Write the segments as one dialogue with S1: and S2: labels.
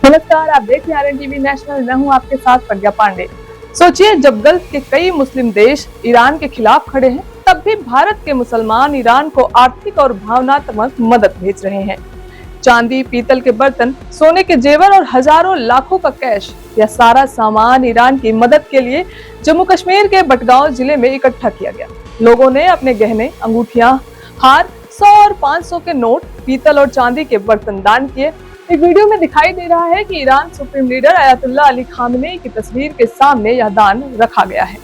S1: नमस्कार, आप देख रहे हैं RNTV नेशनल। मैं हूं आपके साथ प्रज्ञा पांडे। सोचिए, जब गल्फ के कई मुस्लिम देश ईरान के खिलाफ खड़े हैं, तब भी भारत के मुसलमान ईरान को आर्थिक और भावनात्मक मदद भेज रहे हैं। चांदी, पीतल के बर्तन, सोने के जेवर और हजारों लाखों का कैश, यह सारा सामान ईरान की मदद के लिए जम्मू कश्मीर के बटगांव जिले में इकट्ठा किया गया। लोगों ने अपने गहने, अंगूठियां, हार, 100 और 500 के नोट, पीतल और चांदी के बर्तन दान किए। एक वीडियो में दिखाई दे रहा है कि Iran supreme leader Ayatollah Ali Khamenei की तस्वीर के सामने यह दान रखा गया है।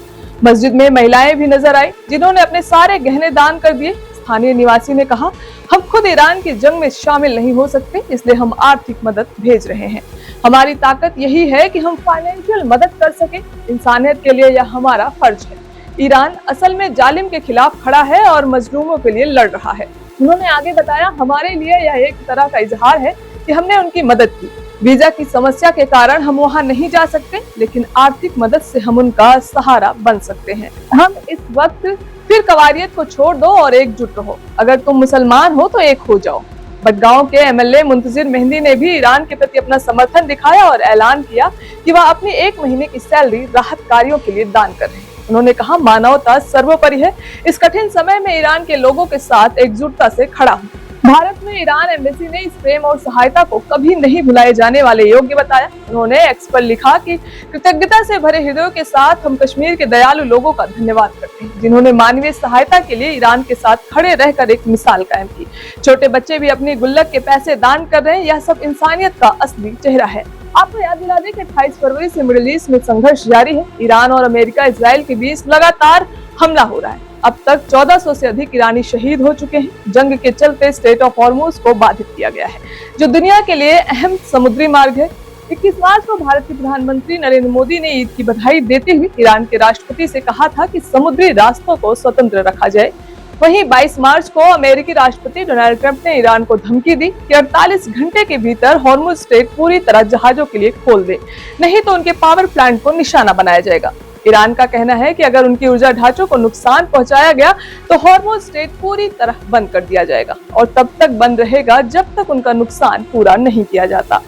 S1: मस्जिद में महिलाएं भी नजर आई, जिन्होंने अपने सारे गहने दान कर दिए। स्थानीय निवासी ने कहा, हम खुद ईरान की जंग में शामिल नहीं हो सकते, इसलिए हम आर्थिक मदद भेज रहे हैं। हमारी ताकत यही है कि हम फाइनेंशियल मदद कर सके। इंसानियत के लिए यह हमारा फर्ज है। ईरान असल में जालिम के खिलाफ खड़ा है और मजलूमों के लिए लड़ रहा है। उन्होंने आगे बताया, हमारे लिए यह एक तरह का इजहार है कि हमने उनकी मदद की। वीजा की समस्या के कारण हम वहां नहीं जा सकते, लेकिन आर्थिक मदद से हम उनका सहारा बन सकते हैं। हम इस वक्त फिर कवारियत को छोड़ दो और एकजुट रहो। अगर तुम मुसलमान हो तो एक हो जाओ। बटगांव के MLA मुंतजिर मेहंदी ने भी ईरान के प्रति अपना समर्थन दिखाया और ऐलान किया कि वह अपनी 1 महीने की सैलरी राहत कार्यों के लिए दान कर रहे हैं। उन्होंने कहा, मानवता सर्वोपरि है। इस कठिन समय में ईरान के लोगों के साथ एकजुटता से खड़ा हूँ। भारत में ईरान एम्बेसी ने इस प्रेम और सहायता को कभी नहीं भुलाए जाने वाले योग्य बताया। उन्होंने एक्स पर लिखा कि कृतज्ञता से भरे हृदयों के साथ हम कश्मीर के दयालु लोगों का धन्यवाद करते हैं, जिन्होंने मानवीय सहायता के लिए ईरान के साथ खड़े रहकर एक मिसाल कायम की। छोटे बच्चे भी अपनी गुल्लक के पैसे दान कर रहे हैं। यह सब इंसानियत का असली चेहरा है। आपको याद दिला दें कि 28 फरवरी से मिडिल ईस्ट में संघर्ष जारी है। ईरान और अमेरिका इजराइल के बीच लगातार हमला हो रहा है। अब तक 1400 से अधिक ईरानी शहीद हो चुके हैं। जंग के चलते स्ट्रेट ऑफ हॉर्मुज को बाधित किया गया है, जो दुनिया के लिए अहम समुद्री मार्ग है। 21 मार्च को भारत के प्रधानमंत्री नरेंद्र मोदी ने ईद की बधाई देते हुए ईरान के राष्ट्रपति से कहा था कि समुद्री रास्तों को स्वतंत्र रखा जाए। वहीं 22 मार्च को अमेरिकी राष्ट्रपति डोनाल्ड ट्रंप ने ईरान को धमकी दी कि 48 घंटे के भीतर हॉर्मुज स्ट्रेट पूरी तरह जहाजों के लिए खोल दे, नहीं तो उनके पावर प्लांट को निशाना बनाया जाएगा। ईरान का कहना है कि अगर उनकी ऊर्जा ढांचों को नुकसान पहुंचाया गया तो हॉर्मुज स्ट्रेट पूरी तरह बंद कर दिया जाएगा और तब तक बंद रहेगा जब तक उनका नुकसान पूरा नहीं किया जाता।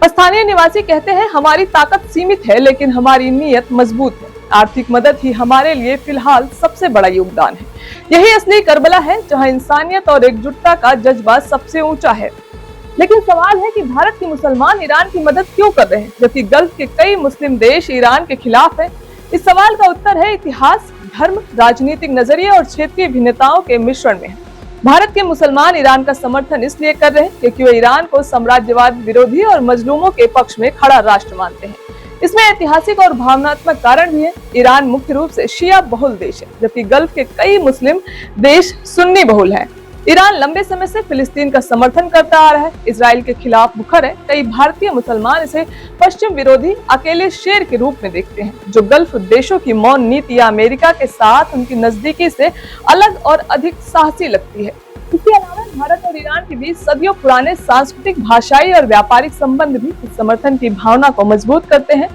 S1: स्थानीय निवासी कहते हैं, हमारी ताकत सीमित है, लेकिन हमारी नीयत मजबूत है। आर्थिक मदद ही हमारे लिए फिलहाल सबसे बड़ा योगदान है। यही असली करबला है, जहाँ इंसानियत और एकजुटता का जज्बा सबसे ऊंचा है। लेकिन सवाल है कि भारत के मुसलमान ईरान की मदद क्यों कर रहे हैं, जबकि गल्फ के कई मुस्लिम देश ईरान के खिलाफ हैं? इस सवाल का उत्तर है इतिहास, धर्म, राजनीतिक नजरिए और क्षेत्रीय भिन्नताओं के मिश्रण में है। भारत के मुसलमान ईरान का समर्थन इसलिए कर रहे हैं क्योंकि वे ईरान को साम्राज्यवाद विरोधी और मजलूमों के पक्ष में खड़ा राष्ट्र मानते हैं। इसमें ऐतिहासिक और भावनात्मक कारण भी है। ईरान मुख्य रूप से शिया बहुल देश है, जबकि गल्फ के कई मुस्लिम देश सुन्नी बहुल हैं। ईरान लंबे समय से फिलिस्तीन का समर्थन करता आ रहा है, इजराइल के खिलाफ मुखर है। कई भारतीय मुसलमान इसे पश्चिम विरोधी अकेले शेर के रूप में देखते हैं, जो गल्फ देशों की मौन नीति या अमेरिका के साथ उनकी नजदीकी से अलग और अधिक साहसी लगती है। इसके अलावा भारत और ईरान के बीच सदियों पुराने सांस्कृतिक, भाषाई और व्यापारिक संबंध भी इस समर्थन की भावना को मजबूत करते हैं।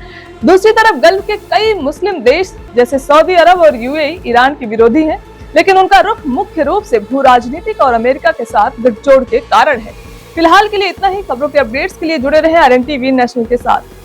S1: दूसरी तरफ गल्फ के कई मुस्लिम देश जैसे सऊदी अरब और UAE ईरान के विरोधी हैं, लेकिन उनका रुख मुख्य रूप से भू राजनीतिक और अमेरिका के साथ गठजोड़ के कारण है। फिलहाल के लिए इतना ही। खबरों के अपडेट्स के लिए जुड़े रहें RNTV नेशनल के साथ।